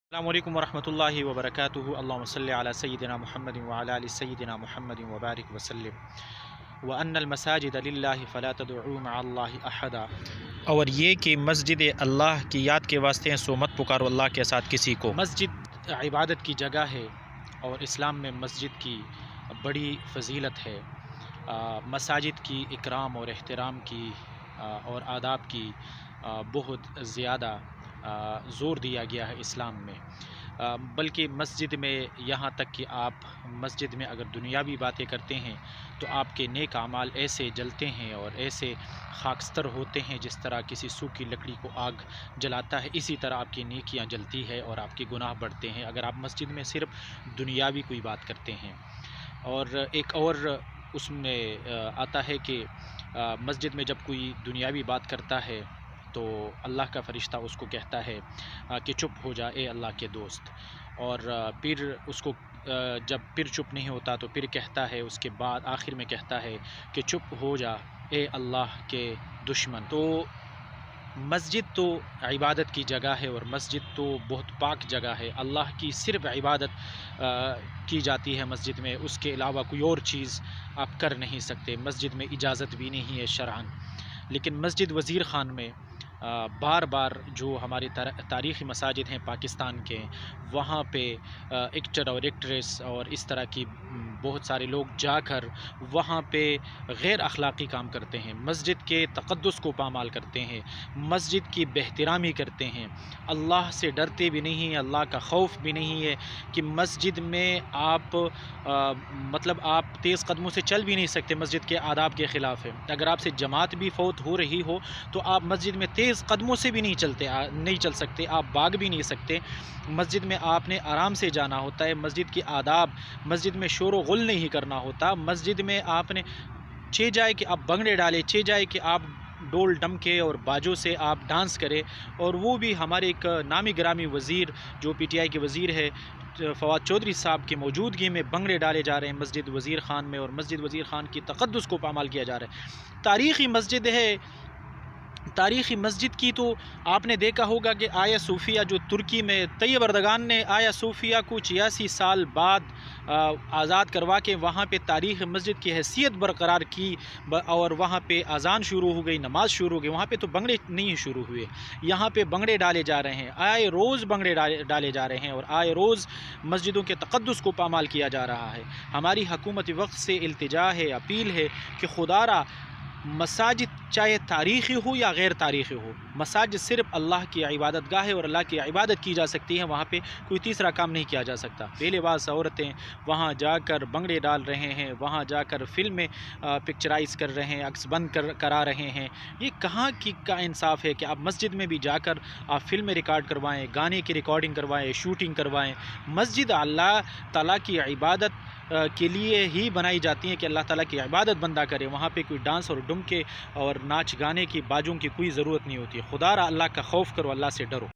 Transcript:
अस्सलामुअलैकुम वरहमतुल्लाहि वबरकातुहू। अल्लाहुम्मा सल्लि अला सय्यिदिना मुहम्मदिन व अला आलि सय्यिदिना मुहम्मदिन व बारिक वसल्लिम व अन्नल मसाजिद लिल्लाहि फला तदउ मअल्लाहि अहदा। और ये कि मस्जिद अल्लाह की याद के वास्ते हैं, सो मत पुकारो अल्लाह के साथ किसी को। मस्जिद इबादत की जगह है और इस्लाम में मस्जिद की बड़ी फ़जीलत है। मसाजिद की इकराम और एहतराम की और आदाब की बहुत ज़्यादा ज़ोर दिया गया है इस्लाम में। बल्कि मस्जिद में यहाँ तक कि आप मस्जिद में अगर दुनियावी बातें करते हैं तो आपके नेक अमाल ऐसे जलते हैं और ऐसे खाकस्तर होते हैं जिस तरह किसी सूखी लकड़ी को आग जलाता है, इसी तरह आपकी नेकियां जलती है और आपके गुनाह बढ़ते हैं अगर आप मस्जिद में सिर्फ दुनियावी कोई बात करते हैं। और एक और उसमें आता है कि मस्जिद में जब कोई दुनियावी बात करता है तो अल्लाह का फ़रिश्ता उसको कहता है कि चुप हो जा ए अल्लाह के दोस्त। और फिर उसको जब फिर चुप नहीं होता तो फिर कहता है, उसके बाद आखिर में कहता है कि चुप हो जा ए अल्लाह के दुश्मन। तो मस्जिद तो इबादत की जगह है और मस्जिद तो बहुत पाक जगह है। अल्लाह की सिर्फ इबादत की जाती है मस्जिद में, उसके अलावा कोई और चीज़ आप कर नहीं सकते। मस्जिद में इजाज़त भी नहीं है शरअन। लेकिन मस्जिद वज़ीर ख़ान में बार बार जो हमारे तारीख़ी मसाजिद हैं पाकिस्तान के, वहाँ पे एक्टर और एक्ट्रेस और इस तरह की बहुत सारे लोग जाकर वहाँ पे गैर अखलाक़ी काम करते हैं, मस्जिद के तक़द्दुस को पामाल करते हैं, मस्जिद की बेहतरामी करते हैं, अल्लाह से डरते भी नहीं हैं, अल्लाह का खौफ भी नहीं है कि मस्जिद में आप मतलब आप तेज़ कदमों से चल भी नहीं सकते, मस्जिद के आदाब के ख़िलाफ़ है। अगर आपसे जमात भी फ़ौत हो रही हो तो आप मस्जिद में तेज़ कदमों से भी नहीं चल सकते, आप भाग भी नहीं सकते। मस्जिद में आपने आराम से जाना होता है, मस्जिद की आदाब, मस्जिद में शोर व गुल नहीं करना होता। मस्जिद में आपने चे जाए कि आप भंगड़े डालें, चे जाए कि आप डोल डमके और बाजों से आप डांस करें। और वो भी हमारे एक नामी गिरामी वज़ीर जो PTI के वज़ीर है फवाद चौधरी साहब की मौजूदगी में भंगड़े डाले जा रहे हैं मस्जिद वज़ीर ख़ान में, और मस्जिद वज़ीर ख़ान की तक़द्दुस को पामाल किया जा रहा है। तारीख़ी मस्जिद है। तारीख़ी मस्जिद की तो आपने देखा होगा कि आया सूफिया जो तुर्की में तैयब अर्दगान ने आया सूफिया को 86 साल बाद आज़ाद करवा के वहाँ पे तारीख़ मस्जिद की हैसियत बरकरार की और वहाँ पे अज़ान शुरू हो गई, नमाज़ शुरू हो गई। वहाँ पे तो भंगड़े नहीं शुरू हुए, यहाँ पे भंगड़े डाले जा रहे हैं, आए रोज़ भंगड़े डाले जा रहे हैं और आए रोज़ मस्जिदों के तक़द्दुस को पामाल किया जा रहा है। हमारी हुकूमत वक्त से इल्तिजा है, अपील है कि खुदारा मसाजिद चाहे तारीख़ी हो या गैर तारीख़ी हो, मसाजिद सिर्फ अल्लाह की इबादत गाह है और अल्लाह की इबादत की जा सकती है, वहाँ पे कोई तीसरा काम नहीं किया जा सकता। बेलिबास औरतें वहाँ जाकर भंगड़े डाल रहे हैं, वहाँ जाकर फ़िल्में पिक्चराइज़ कर रहे हैं, अक्स बंद करा रहे हैं। ये कहाँ की का इंसाफ़ है कि आप मस्जिद में भी जाकर आप फ़िल्में रिकॉर्ड करवाएँ, गाने की रिकॉर्डिंग करवाएँ, शूटिंग करवाएँ। मस्जिद अल्लाह ताला की इबादत के लिए ही बनाई जाती हैं कि अल्लाह ताला की इबादत बंदा करे। वहाँ पे कोई डांस और डुमके और नाच गाने की बाजों की कोई ज़रूरत नहीं होती। खुदा अल्लाह का खौफ करो, अल्लाह से डरो।